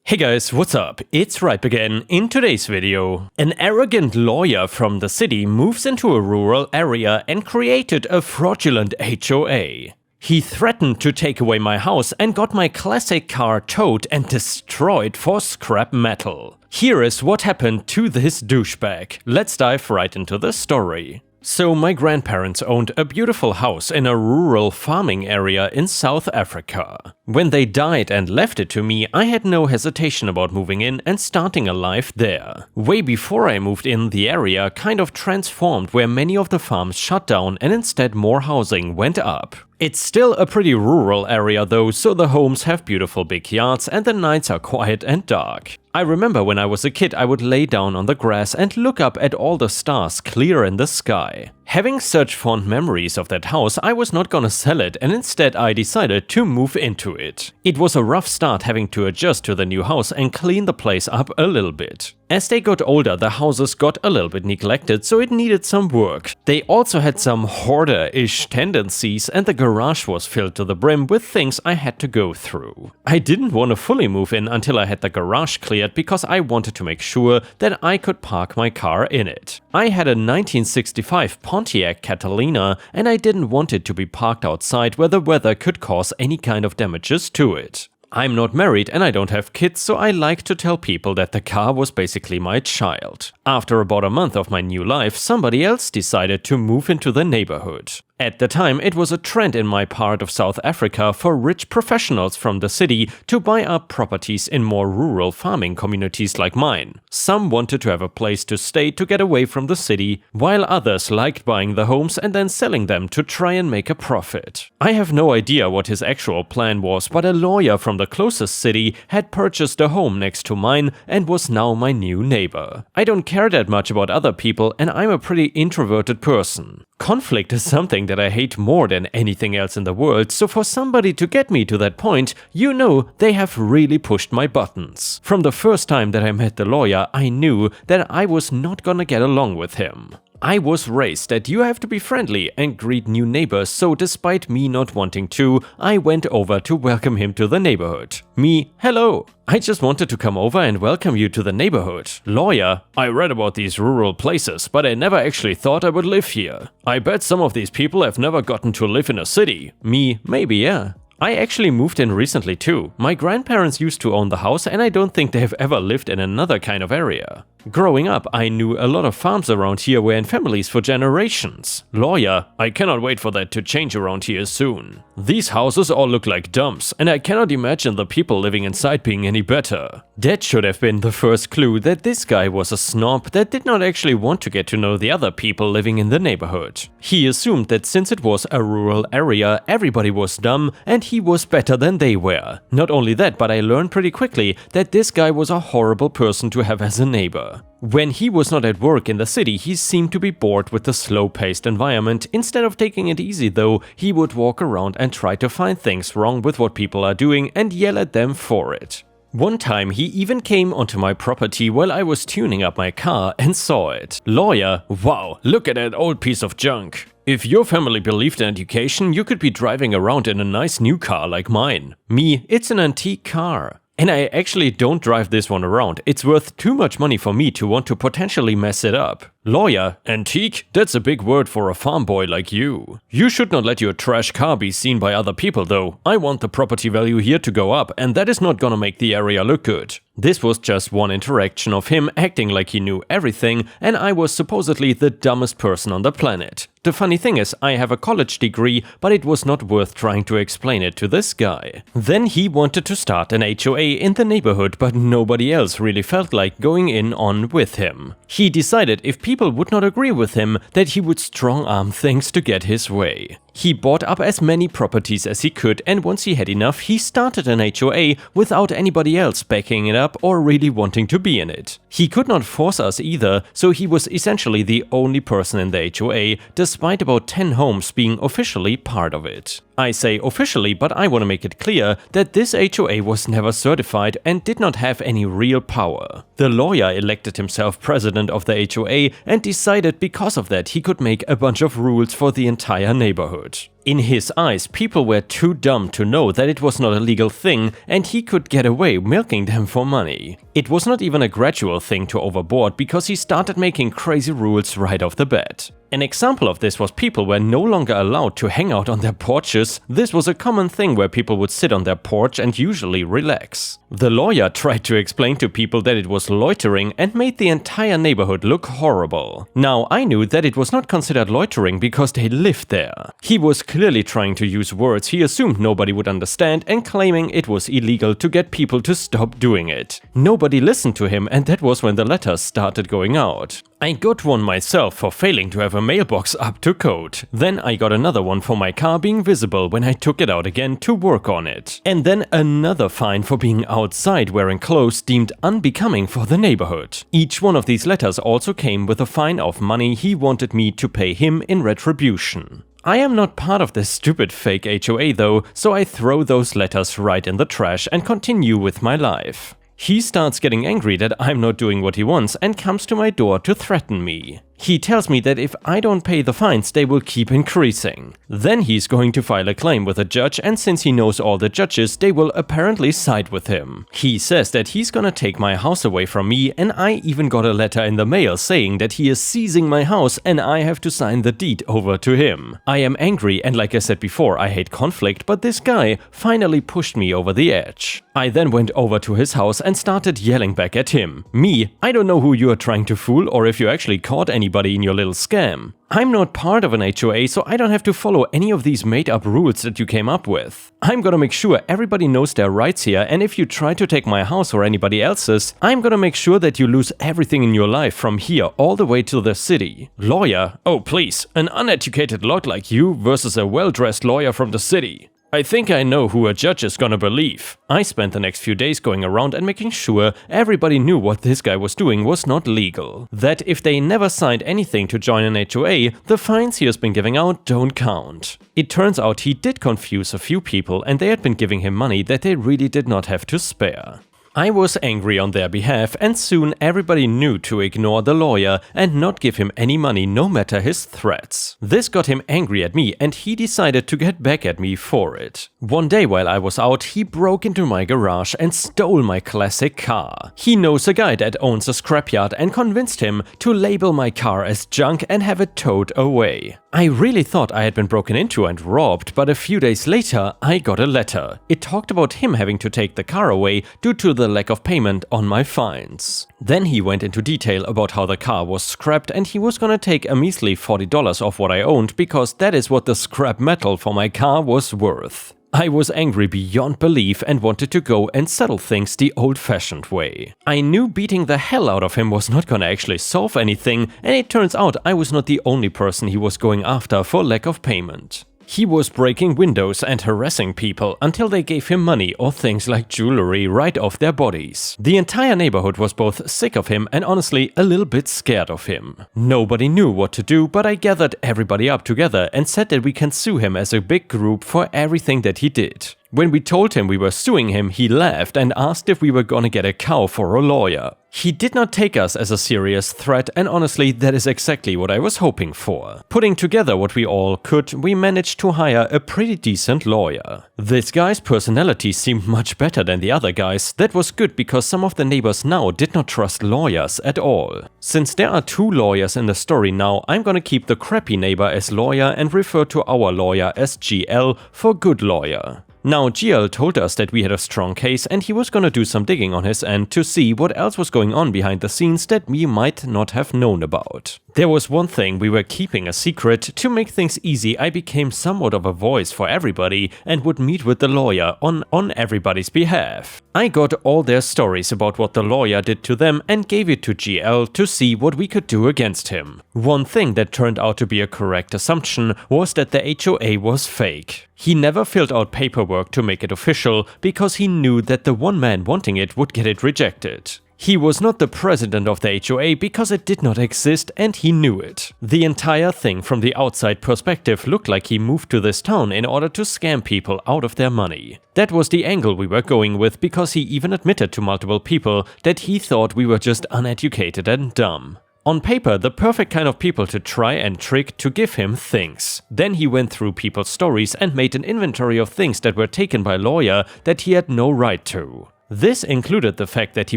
Hey guys, what's up? It's Ripe again. In today's video, an arrogant lawyer from the city moves into a rural area and created a fraudulent HOA. He threatened to take away my house and got my classic car towed and destroyed for scrap metal. Here is what happened to this douchebag. Let's dive right into the story. So my grandparents owned a beautiful house in a rural farming area in South Africa. When they died and left it to me, I had no hesitation about moving in and starting a life there. Way before I moved in, the area kind of transformed where many of the farms shut down and instead more housing went up. It's still a pretty rural area though, so the homes have beautiful big yards and the nights are quiet and dark. I remember when I was a kid I would lay down on the grass and look up at all the stars clear in the sky. Having such fond memories of that house, I was not gonna sell it and instead I decided to move into it. It was a rough start having to adjust to the new house and clean the place up a little bit. As they got older, the houses got a little bit neglected, so it needed some work. They also had some hoarder-ish tendencies and the garage was filled to the brim with things I had to go through. I didn't want to fully move in until I had the garage cleared because I wanted to make sure that I could park my car in it. I had a 1965 Pontiac Catalina and I didn't want it to be parked outside where the weather could cause any kind of damages to it. I'm not married and I don't have kids, so I like to tell people that the car was basically my child. After about a month of my new life, somebody else decided to move into the neighborhood. At the time, it was a trend in my part of South Africa for rich professionals from the city to buy up properties in more rural farming communities like mine. Some wanted to have a place to stay to get away from the city, while others liked buying the homes and then selling them to try and make a profit. I have no idea what his actual plan was, but a lawyer from the closest city had purchased a home next to mine and was now my new neighbor. I don't care that much about other people and I'm a pretty introverted person. Conflict is something that I hate more than anything else in the world, so for somebody to get me to that point, you know they have really pushed my buttons. From the first time that I met the lawyer, I knew that I was not gonna get along with him. I was raised that you have to be friendly and greet new neighbors, so despite me not wanting to, I went over to welcome him to the neighborhood. Me, hello! I just wanted to come over and welcome you to the neighborhood. Lawyer, I read about these rural places, but I never actually thought I would live here. I bet some of these people have never gotten to live in a city. Me, maybe yeah. I actually moved in recently too. My grandparents used to own the house and I don't think they have ever lived in another kind of area. Growing up, I knew a lot of farms around here were in families for generations. Lawyer, I cannot wait for that to change around here soon. These houses all look like dumps, and I cannot imagine the people living inside being any better. That should have been the first clue that this guy was a snob that did not actually want to get to know the other people living in the neighborhood. He assumed that since it was a rural area, everybody was dumb and he was better than they were. Not only that, but I learned pretty quickly that this guy was a horrible person to have as a neighbor. When he was not at work in the city, he seemed to be bored with the slow-paced environment. Instead of taking it easy though, he would walk around and try to find things wrong with what people are doing and yell at them for it. One time he even came onto my property while I was tuning up my car and saw it. Lawyer, wow, look at that old piece of junk. If your family believed in education, you could be driving around in a nice new car like mine. Me, it's an antique car. And I actually don't drive this one around. It's worth too much money for me to want to potentially mess it up. Lawyer, antique? That's a big word for a farm boy like you. You should not let your trash car be seen by other people though. I want the property value here to go up and that is not gonna make the area look good. This was just one interaction of him acting like he knew everything and I was supposedly the dumbest person on the planet. The funny thing is, I have a college degree, but it was not worth trying to explain it to this guy. Then he wanted to start an HOA in the neighborhood, but nobody else really felt like going in on with him. He decided if people would not agree with him, that he would strong-arm things to get his way. He bought up as many properties as he could, and once he had enough, he started an HOA without anybody else backing it up or really wanting to be in it. He could not force us either, so he was essentially the only person in the HOA, despite about 10 homes being officially part of it. I say officially, but I want to make it clear that this HOA was never certified and did not have any real power. The lawyer elected himself president of the HOA and decided because of that he could make a bunch of rules for the entire neighborhood. neighborhood. In his eyes, people were too dumb to know that it was not a legal thing and he could get away milking them for money. It was not even a gradual thing to overboard because he started making crazy rules right off the bat. An example of this was people were no longer allowed to hang out on their porches. This was a common thing where people would sit on their porch and usually relax. The lawyer tried to explain to people that it was loitering and made the entire neighborhood look horrible. Now, I knew that it was not considered loitering because they lived there. He was clearly trying to use words he assumed nobody would understand and claiming it was illegal to get people to stop doing it. Nobody listened to him, and that was when the letters started going out. I got one myself for failing to have a mailbox up to code. Then I got another one for my car being visible when I took it out again to work on it. And then another fine for being outside wearing clothes deemed unbecoming for the neighborhood. Each one of these letters also came with a fine of money he wanted me to pay him in retribution. I am not part of this stupid fake HOA though, so I throw those letters right in the trash and continue with my life. He starts getting angry that I'm not doing what he wants and comes to my door to threaten me. He tells me that if I don't pay the fines, they will keep increasing. Then he's going to file a claim with a judge, and since he knows all the judges, they will apparently side with him. He says that he's gonna take my house away from me, and I even got a letter in the mail saying that he is seizing my house and I have to sign the deed over to him. I am angry, and like I said before, I hate conflict, but this guy finally pushed me over the edge. I then went over to his house and started yelling back at him. Me, I don't know who you are trying to fool or if you actually caught anybody in your little scam. I'm not part of an HOA, so I don't have to follow any of these made-up rules that you came up with. I'm gonna make sure everybody knows their rights here, and if you try to take my house or anybody else's, I'm gonna make sure that you lose everything in your life from here all the way to the city. Lawyer? Oh please, an uneducated lot like you versus a well-dressed lawyer from the city. I think I know who a judge is gonna believe. I spent the next few days going around and making sure everybody knew what this guy was doing was not legal. That if they never signed anything to join an HOA, the fines he has been giving out don't count. It turns out he did confuse a few people and they had been giving him money that they really did not have to spare. I was angry on their behalf, and soon everybody knew to ignore the lawyer and not give him any money no matter his threats. This got him angry at me and he decided to get back at me for it. One day while I was out, he broke into my garage and stole my classic car. He knows a guy that owns a scrapyard and convinced him to label my car as junk and have it towed away. I really thought I had been broken into and robbed, but a few days later I got a letter. It talked about him having to take the car away due to the lack of payment on my fines. Then he went into detail about how the car was scrapped and he was gonna take a measly $40 off what I owned because that is what the scrap metal for my car was worth. I was angry beyond belief and wanted to go and settle things the old-fashioned way. I knew beating the hell out of him was not gonna actually solve anything, and it turns out I was not the only person he was going after for lack of payment. He was breaking windows and harassing people until they gave him money or things like jewelry right off their bodies. The entire neighborhood was both sick of him and honestly a little bit scared of him. Nobody knew what to do, but I gathered everybody up together and said that we can sue him as a big group for everything that he did. When we told him we were suing him, he laughed and asked if we were gonna get a cow for a lawyer. He did not take us as a serious threat, and honestly, that is exactly what I was hoping for. Putting together what we all could, we managed to hire a pretty decent lawyer. This guy's personality seemed much better than the other guys. That was good because some of the neighbors now did not trust lawyers at all. Since there are two lawyers in the story now, I'm gonna keep the crappy neighbor as lawyer and refer to our lawyer as GL for good lawyer. Now, GL told us that we had a strong case and he was gonna do some digging on his end to see what else was going on behind the scenes that we might not have known about. There was one thing we were keeping a secret. To make things easy, I became somewhat of a voice for everybody and would meet with the lawyer on everybody's behalf. I got all their stories about what the lawyer did to them and gave it to GL to see what we could do against him. One thing that turned out to be a correct assumption was that the HOA was fake. He never filled out paperwork to make it official because he knew that the one man wanting it would get it rejected. He was not the president of the HOA because it did not exist and he knew it. The entire thing from the outside perspective looked like he moved to this town in order to scam people out of their money. That was the angle we were going with because he even admitted to multiple people that he thought we were just uneducated and dumb. On paper, the perfect kind of people to try and trick to give him things. Then he went through people's stories and made an inventory of things that were taken by lawyer that he had no right to. This included the fact that he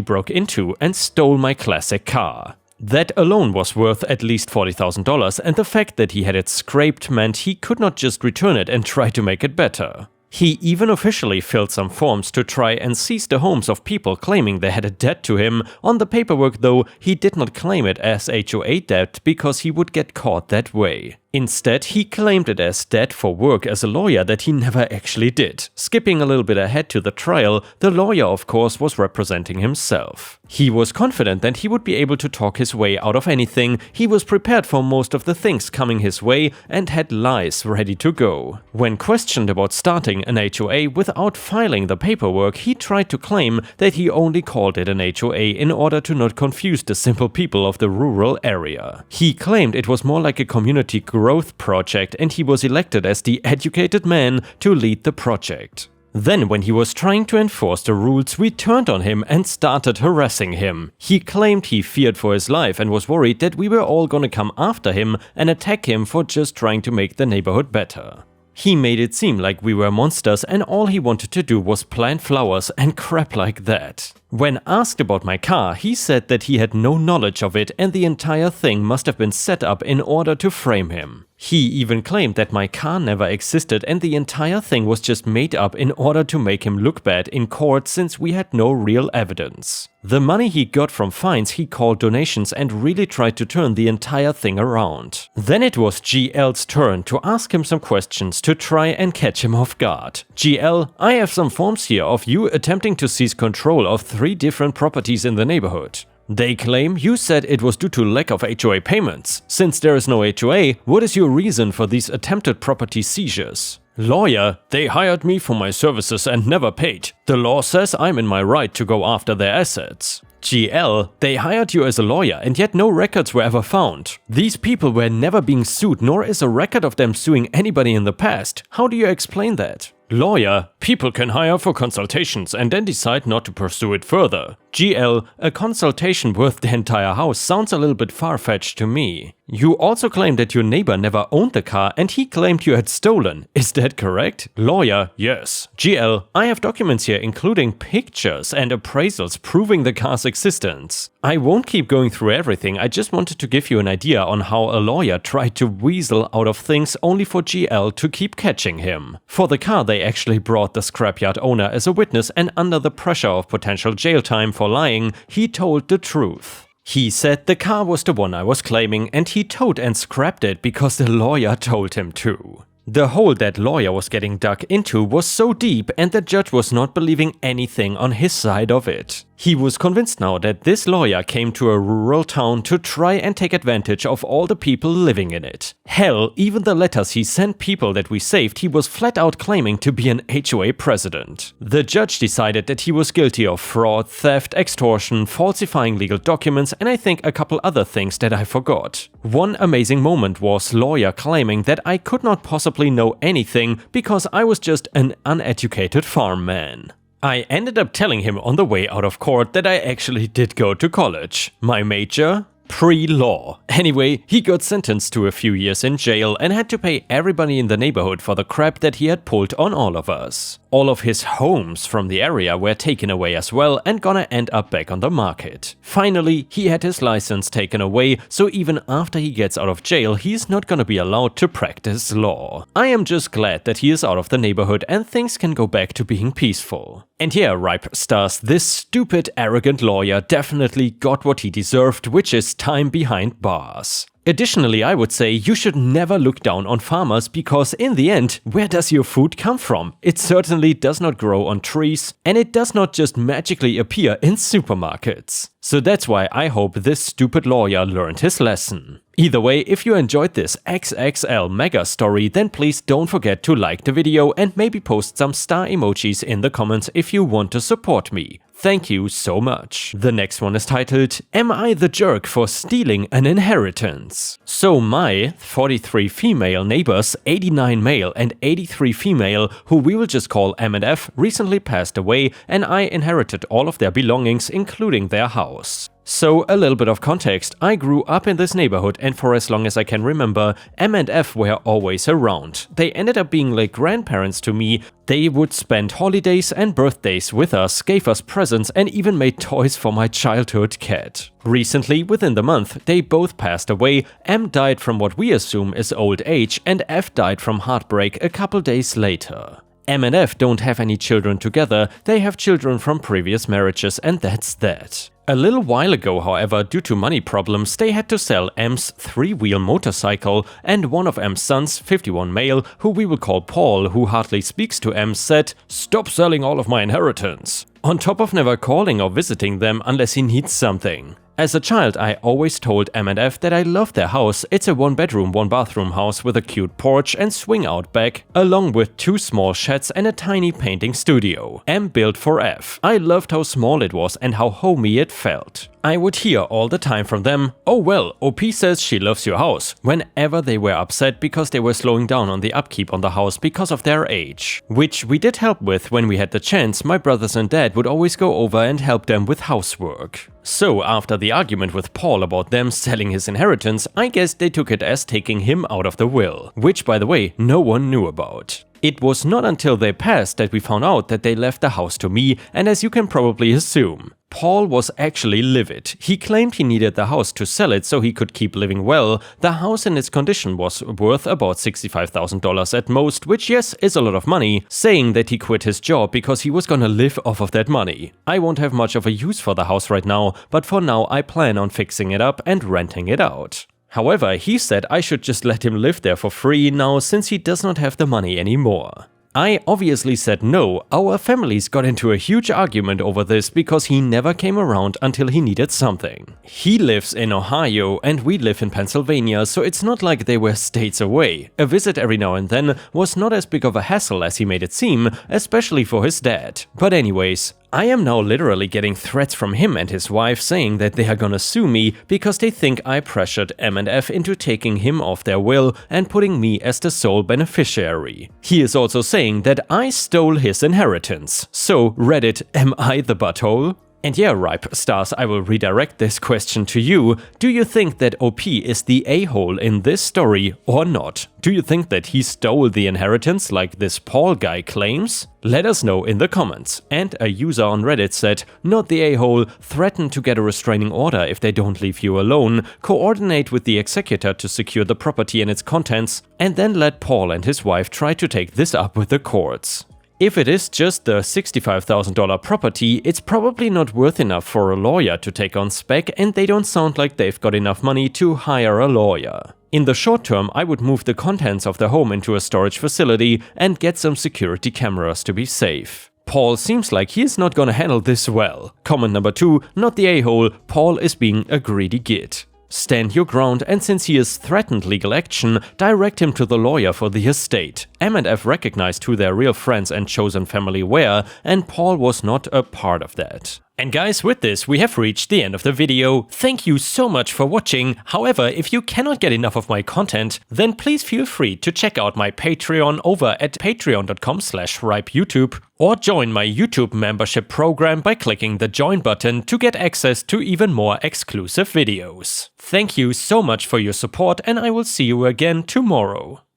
broke into and stole my classic car. That alone was worth at least $40,000, and the fact that he had it scraped meant he could not just return it and try to make it better. He even officially filled some forms to try and seize the homes of people claiming they had a debt to him. On the paperwork though, he did not claim it as HOA debt because he would get caught that way. Instead, he claimed it as debt for work as a lawyer that he never actually did. Skipping a little bit ahead to the trial, the lawyer of course was representing himself. He was confident that he would be able to talk his way out of anything, he was prepared for most of the things coming his way and had lies ready to go. When questioned about starting an HOA without filing the paperwork, he tried to claim that he only called it an HOA in order to not confuse the simple people of the rural area. He claimed it was more like a community growth project and he was elected as the educated man to lead the project. Then when he was trying to enforce the rules, we turned on him and started harassing him. He claimed he feared for his life and was worried that we were all gonna come after him and attack him for just trying to make the neighborhood better. He made it seem like we were monsters and all he wanted to do was plant flowers and crap like that. When asked about my car, he said that he had no knowledge of it and the entire thing must have been set up in order to frame him. He even claimed that my car never existed and the entire thing was just made up in order to make him look bad in court since we had no real evidence. The money he got from fines he called donations and really tried to turn the entire thing around. Then it was GL's turn to ask him some questions to try and catch him off guard. GL, I have some forms here of you attempting to seize control of 3 different properties in the neighborhood. They claim you said it was due to lack of HOA payments. Since there is no HOA, what is your reason for these attempted property seizures? Lawyer, they hired me for my services and never paid. The law says I'm in my right to go after their assets. GL, they hired you as a lawyer and yet no records were ever found. These people were never being sued, nor is a record of them suing anybody in the past. How do you explain that? Lawyer, people can hire for consultations and then decide not to pursue it further. GL, a consultation worth the entire house sounds a little bit far-fetched to me. You also claim that your neighbor never owned the car and he claimed you had stolen. Is that correct? Lawyer, yes. GL, I have documents here including pictures and appraisals proving the car's existence. I won't keep going through everything, I just wanted to give you an idea on how a lawyer tried to weasel out of things only for GL to keep catching him. For the car, they actually brought the scrapyard owner as a witness and under the pressure of potential jail time for lying, he told the truth. He said the car was the one I was claiming and he towed and scrapped it because the lawyer told him to. The hole that lawyer was getting dug into was so deep and the judge was not believing anything on his side of it. He was convinced now that this lawyer came to a rural town to try and take advantage of all the people living in it. Hell, even the letters he sent people that we saved, he was flat out claiming to be an HOA president. The judge decided that he was guilty of fraud, theft, extortion, falsifying legal documents, and I think a couple other things that I forgot. One amazing moment was lawyer claiming that I could not possibly know anything because I was just an uneducated farm man. I ended up telling him on the way out of court that I actually did go to college. My major? Pre-law. Anyway, he got sentenced to a few years in jail and had to pay everybody in the neighborhood for the crap that he had pulled on all of us. All of his homes from the area were taken away as well and gonna end up back on the market. Finally, he had his license taken away, so even after he gets out of jail, he's not gonna be allowed to practice law. I am just glad that he is out of the neighborhood and things can go back to being peaceful. And yeah, Ripe Stars, this stupid, arrogant lawyer definitely got what he deserved, which is time behind bars. Additionally, I would say you should never look down on farmers because in the end, where does your food come from? It certainly does not grow on trees and it does not just magically appear in supermarkets. So that's why I hope this stupid lawyer learned his lesson. Either way, if you enjoyed this XXL mega story, then please don't forget to like the video and maybe post some star emojis in the comments if you want to support me. Thank you so much. The next one is titled, Am I the jerk for stealing an inheritance? So my 43 female neighbors, 89 male and 83 female, who we will just call M and F, recently passed away and I inherited all of their belongings including their house. So, a little bit of context. I grew up in this neighborhood, and for as long as I can remember, M and F were always around. They ended up being like grandparents to me. They would spend holidays and birthdays with us, gave us presents, and even made toys for my childhood cat. Recently, within the month, they both passed away. M died from what we assume is old age, and F died from heartbreak a couple days later. M and F don't have any children together, they have children from previous marriages, and that's that. A little while ago, however, due to money problems, they had to sell M's three-wheel motorcycle, and one of M's sons, 51 male, who we will call Paul, who hardly speaks to M, said, "Stop selling all of my inheritance," on top of never calling or visiting them unless he needs something. As a child, I always told M and F that I loved their house. It's a 1-bedroom, 1-bathroom house with a cute porch and swing out back, along with 2 small sheds and a tiny painting studio. M built for F. I loved how small it was and how homey it felt. I would hear all the time from them, "Oh well, OP says she loves your house," whenever they were upset because they were slowing down on the upkeep on the house because of their age. Which we did help with when we had the chance. My brothers and dad would always go over and help them with housework. So after the argument with Paul about them selling his inheritance, I guess they took it as taking him out of the will. Which, by the way, no one knew about. It was not until they passed that we found out that they left the house to me, and as you can probably assume, Paul was actually livid. He claimed he needed the house to sell it so he could keep living well. The house in its condition was worth about $65,000 at most, which yes, is a lot of money, saying that he quit his job because he was gonna live off of that money. I won't have much of a use for the house right now, but for now I plan on fixing it up and renting it out. However, he said I should just let him live there for free now since he does not have the money anymore. I obviously said no. Our families got into a huge argument over this because he never came around until he needed something. He lives in Ohio and we live in Pennsylvania, so it's not like they were states away. A visit every now and then was not as big of a hassle as he made it seem, especially for his dad. But anyways, I am now literally getting threats from him and his wife saying that they are gonna sue me because they think I pressured M and F into taking him off their will and putting me as the sole beneficiary. He is also saying that I stole his inheritance. So Reddit, am I the butthole? And yeah, Ripe Stars, I will redirect this question to you. Do you think that OP is the a-hole in this story or not? Do you think that he stole the inheritance like this Paul guy claims? Let us know in the comments. And a user on Reddit said, not the a-hole, threaten to get a restraining order if they don't leave you alone, coordinate with the executor to secure the property and its contents, and then let Paul and his wife try to take this up with the courts. If it is just the $65,000 property, it's probably not worth enough for a lawyer to take on spec, and they don't sound like they've got enough money to hire a lawyer. In the short term, I would move the contents of the home into a storage facility and get some security cameras to be safe. Paul seems like he is not gonna handle this well. Comment number 2, not the a-hole, Paul is being a greedy git. Stand your ground, and since he has threatened legal action, direct him to the lawyer for the estate. M and F recognized who their real friends and chosen family were, and Paul was not a part of that. And guys, with this, we have reached the end of the video. Thank you so much for watching. However, if you cannot get enough of my content, then please feel free to check out my Patreon over at patreon.com/ripeyoutube, or join my YouTube membership program by clicking the join button to get access to even more exclusive videos. Thank you so much for your support, and I will see you again tomorrow.